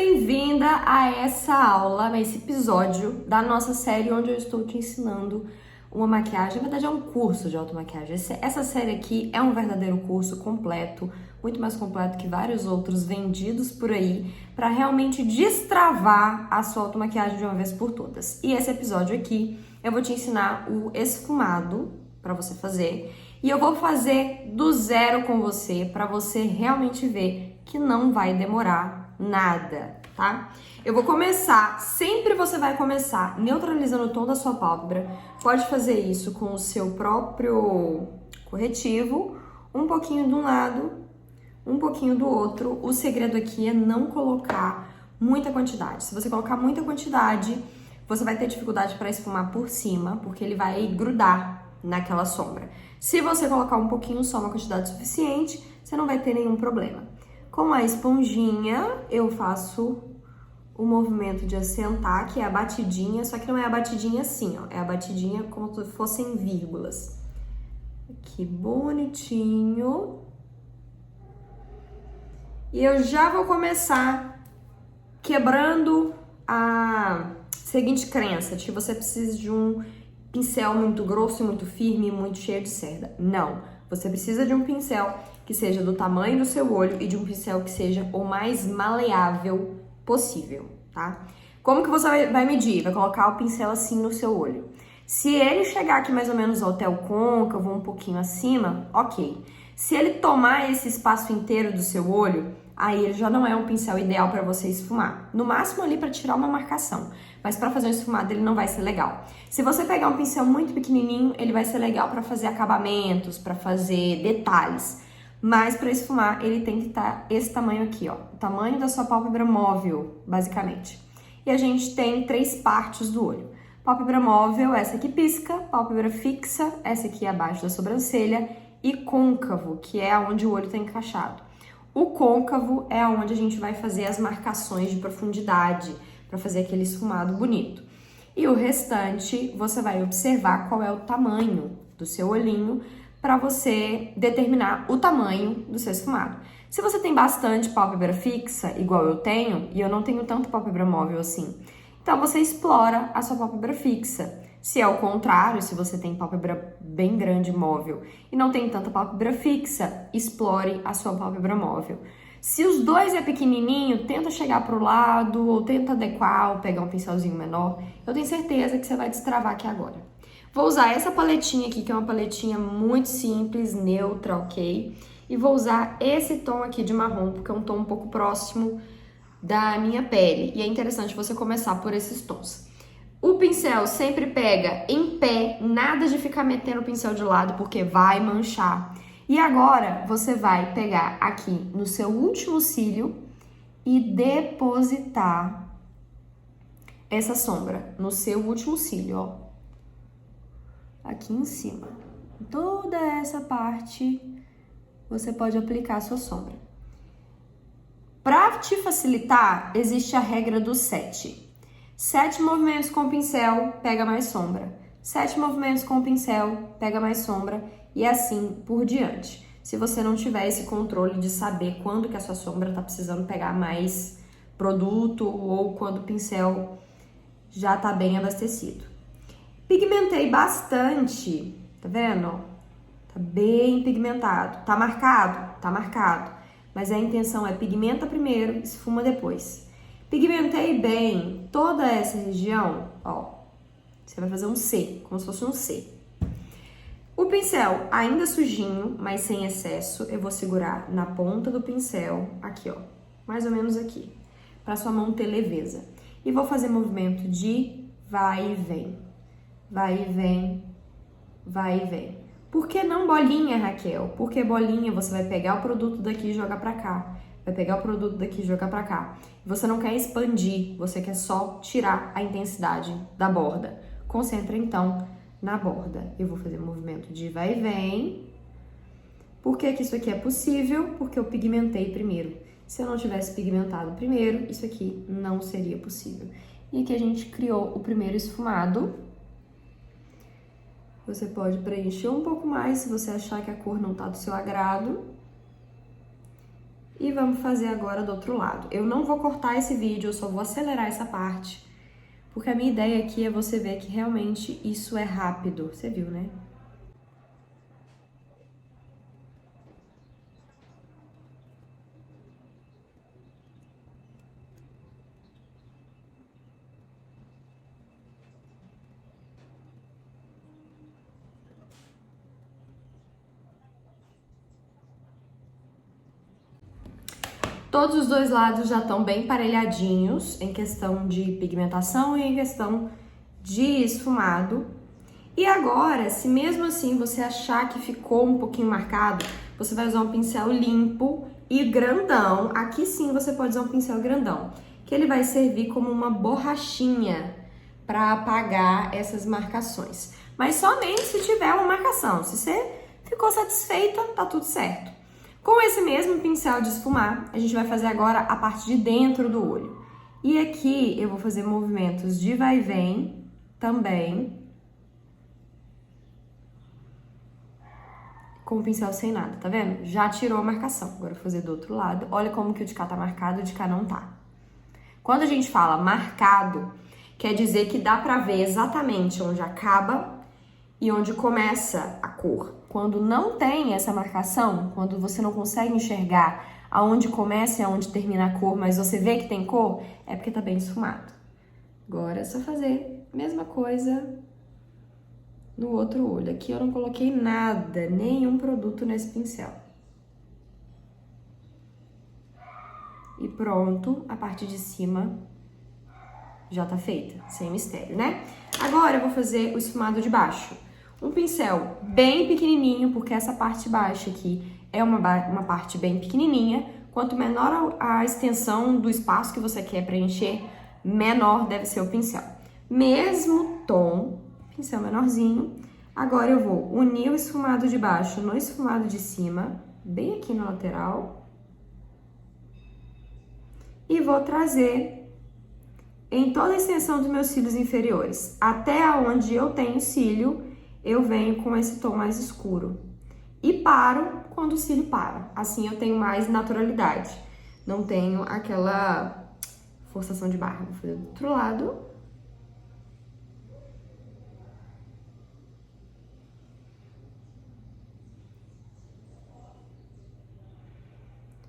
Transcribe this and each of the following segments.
bem-vinda a essa aula, a esse episódio da nossa série onde eu estou te ensinando uma maquiagem. Na verdade é um curso de automaquiagem. Essa série aqui é um verdadeiro curso completo, muito mais completo que vários outros vendidos por aí, para realmente destravar a sua automaquiagem de uma vez por todas. E esse episódio aqui eu vou te ensinar o esfumado para você fazer, e eu vou fazer do zero com você para você realmente ver que não vai demorar nada, tá? Eu vou começar, sempre você vai começar neutralizando o tom da sua pálpebra. Pode fazer isso com o seu próprio corretivo, um pouquinho de um lado, um pouquinho do outro. O segredo aqui é não colocar muita quantidade. Se você colocar muita quantidade, você vai ter dificuldade para esfumar por cima, porque ele vai grudar naquela sombra. Se você colocar um pouquinho só, uma quantidade suficiente, você não vai ter nenhum problema. Com a esponjinha, eu faço o movimento de assentar, que é a batidinha, só que não é a batidinha assim, ó. É a batidinha como se fossem vírgulas. Aqui, bonitinho. E eu já vou começar quebrando a seguinte crença, de que você precisa de um pincel muito grosso, muito firme, muito cheio de cerda. Não, você precisa de um pincel que seja do tamanho do seu olho e de um pincel que seja o mais maleável possível, tá? Como que você vai medir? Vai colocar o pincel assim no seu olho. Se ele chegar aqui mais ou menos ao hotel côncavo, um pouquinho acima, ok. Se ele tomar esse espaço inteiro do seu olho, aí ele já não é um pincel ideal para você esfumar. No máximo ali para tirar uma marcação, mas para fazer um esfumado ele não vai ser legal. Se você pegar um pincel muito pequenininho, ele vai ser legal para fazer acabamentos, para fazer detalhes. Mas para esfumar, ele tem que estar esse tamanho aqui, ó. O tamanho da sua pálpebra móvel, basicamente. E a gente tem 3 partes do olho. Pálpebra móvel, essa aqui pisca. Pálpebra fixa, essa aqui é abaixo da sobrancelha. E côncavo, que é onde o olho está encaixado. O côncavo é onde a gente vai fazer as marcações de profundidade, para fazer aquele esfumado bonito. E o restante, você vai observar qual é o tamanho do seu olhinho, para você determinar o tamanho do seu esfumado. Se você tem bastante pálpebra fixa, igual eu tenho, e eu não tenho tanto pálpebra móvel assim, então você explora a sua pálpebra fixa. Se é o contrário, se você tem pálpebra bem grande móvel e não tem tanta pálpebra fixa, explore a sua pálpebra móvel. Se os dois é pequenininho, tenta chegar pro lado ou tenta adequar ou pegar um pincelzinho menor. Eu tenho certeza que você vai destravar aqui agora. Vou usar essa paletinha aqui, que é uma paletinha muito simples, neutra, ok? E vou usar esse tom aqui de marrom, porque é um tom um pouco próximo da minha pele. E é interessante você começar por esses tons. O pincel sempre pega em pé, nada de ficar metendo o pincel de lado, porque vai manchar. E agora, você vai pegar aqui no seu último cílio e depositar essa sombra no seu último cílio, ó. Aqui em cima. Toda essa parte você pode aplicar a sua sombra. Para te facilitar, existe a regra dos 7. 7 movimentos com o pincel, pega mais sombra. 7 movimentos com o pincel, pega mais sombra e assim por diante. Se você não tiver esse controle de saber quando que a sua sombra está precisando pegar mais produto ou quando o pincel já está bem abastecido. Pigmentei bastante, tá vendo? Tá bem pigmentado. Tá marcado? Tá marcado. Mas a intenção é pigmenta primeiro, esfuma depois. Pigmentei bem toda essa região, ó. Você vai fazer um C, como se fosse um C. O pincel ainda sujinho, mas sem excesso, eu vou segurar na ponta do pincel, aqui ó, mais ou menos aqui, para sua mão ter leveza. E vou fazer movimento de vai e vem. Vai e vem, vai e vem. Por que não bolinha, Raquel? Porque bolinha você vai pegar o produto daqui e jogar pra cá. Vai pegar o produto daqui e jogar pra cá. Você não quer expandir, você quer só tirar a intensidade da borda. Concentra então na borda. Eu vou fazer movimento de vai e vem. Por que que isso aqui é possível? Porque eu pigmentei primeiro. Se eu não tivesse pigmentado primeiro, isso aqui não seria possível. E aqui a gente criou o primeiro esfumado. Você pode preencher um pouco mais se você achar que a cor não tá do seu agrado. E vamos fazer agora do outro lado. Eu não vou cortar esse vídeo, eu só vou acelerar essa parte. Porque a minha ideia aqui é você ver que realmente isso é rápido. Você viu, né? Todos os dois lados já estão bem parelhadinhos em questão de pigmentação e em questão de esfumado. E agora, se mesmo assim você achar que ficou um pouquinho marcado, você vai usar um pincel limpo e grandão. Aqui sim você pode usar um pincel grandão, que ele vai servir como uma borrachinha para apagar essas marcações. Mas somente se tiver uma marcação. Se você ficou satisfeita, tá tudo certo. Com esse mesmo pincel de esfumar, a gente vai fazer agora a parte de dentro do olho. E aqui eu vou fazer movimentos de vai e vem também, com o pincel sem nada, tá vendo? Já tirou a marcação. Agora eu vou fazer do outro lado. Olha como que o de cá tá marcado e o de cá não tá. Quando a gente fala marcado, quer dizer que dá pra ver exatamente onde acaba e onde começa a cor. Quando não tem essa marcação, quando você não consegue enxergar aonde começa e aonde termina a cor, mas você vê que tem cor, é porque tá bem esfumado. Agora é só fazer a mesma coisa no outro olho. Aqui eu não coloquei nada, nenhum produto nesse pincel. E pronto, a parte de cima já tá feita, sem mistério, né? Agora eu vou fazer o esfumado de baixo. Um pincel bem pequenininho, porque essa parte baixa aqui é uma parte bem pequenininha. Quanto menor a extensão do espaço que você quer preencher, menor deve ser o pincel. Mesmo tom, pincel menorzinho. Agora eu vou unir o esfumado de baixo no esfumado de cima, bem aqui na lateral. E vou trazer em toda a extensão dos meus cílios inferiores. Até onde eu tenho cílio, eu venho com esse tom mais escuro. E paro quando o cílio para. Assim eu tenho mais naturalidade. Não tenho aquela forçação de barra. Vou fazer do outro lado.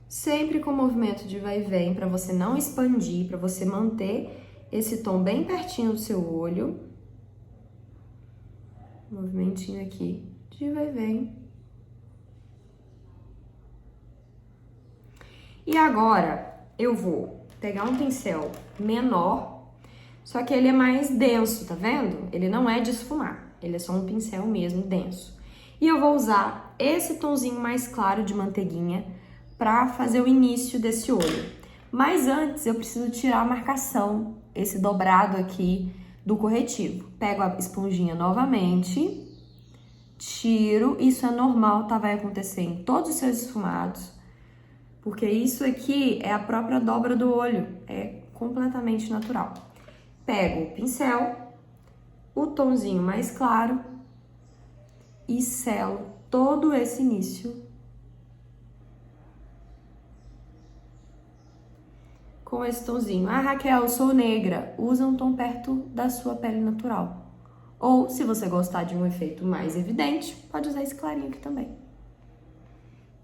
Sempre com movimento de vai e vem, para você não expandir, para você manter esse tom bem pertinho do seu olho. Movimentinho aqui de vai e vem. E agora eu vou pegar um pincel menor, só que ele é mais denso, tá vendo? Ele não é de esfumar, ele é só um pincel mesmo denso. E eu vou usar esse tonzinho mais claro de manteiguinha para fazer o início desse olho. Mas antes eu preciso tirar a marcação, esse dobrado aqui do corretivo. Pego a esponjinha novamente, tiro, isso é normal, tá? Vai acontecer em todos os seus esfumados, porque isso aqui é a própria dobra do olho, é completamente natural. Pego o pincel, o tonzinho mais claro e selo todo esse início com esse tonzinho. Ah, Raquel, eu sou negra. Usa um tom perto da sua pele natural. Ou, se você gostar de um efeito mais evidente, pode usar esse clarinho aqui também.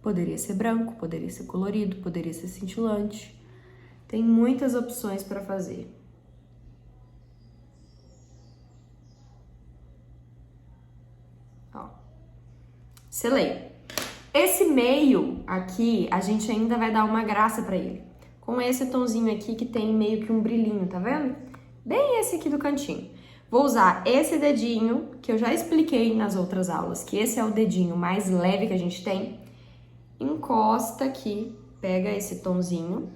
Poderia ser branco, poderia ser colorido, poderia ser cintilante. Tem muitas opções para fazer. Ó. Selei. Esse meio aqui, a gente ainda vai dar uma graça para ele. Com esse tonzinho aqui que tem meio que um brilhinho, tá vendo? Bem esse aqui do cantinho. Vou usar esse dedinho, que eu já expliquei nas outras aulas, que esse é o dedinho mais leve que a gente tem. Encosta aqui, pega esse tonzinho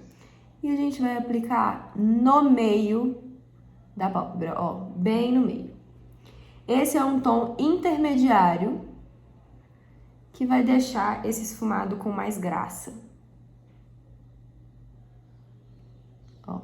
e a gente vai aplicar no meio da pálpebra, ó, bem no meio. Esse é um tom intermediário que vai deixar esse esfumado com mais graça. Ó.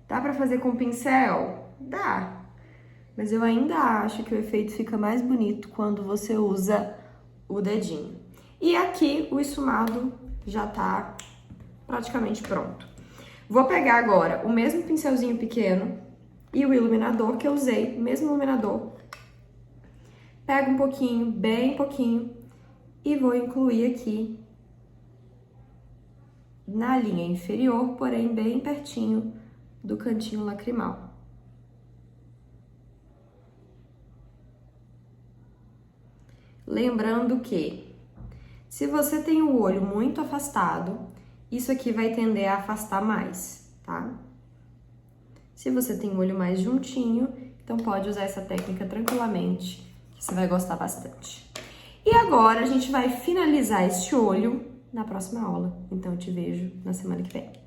Dá pra fazer com pincel? Dá. Mas eu ainda acho que o efeito fica mais bonito quando você usa o dedinho. E aqui o esfumado já tá praticamente pronto. Vou pegar agora o mesmo pincelzinho pequeno e o iluminador que eu usei, o mesmo iluminador. Pego um pouquinho, bem pouquinho, e vou incluir aqui na linha inferior, porém bem pertinho do cantinho lacrimal. Lembrando que, se você tem o olho muito afastado, isso aqui vai tender a afastar mais, tá? Se você tem o olho mais juntinho, então pode usar essa técnica tranquilamente, que você vai gostar bastante. E agora a gente vai finalizar este olho na próxima aula. Então eu te vejo na semana que vem.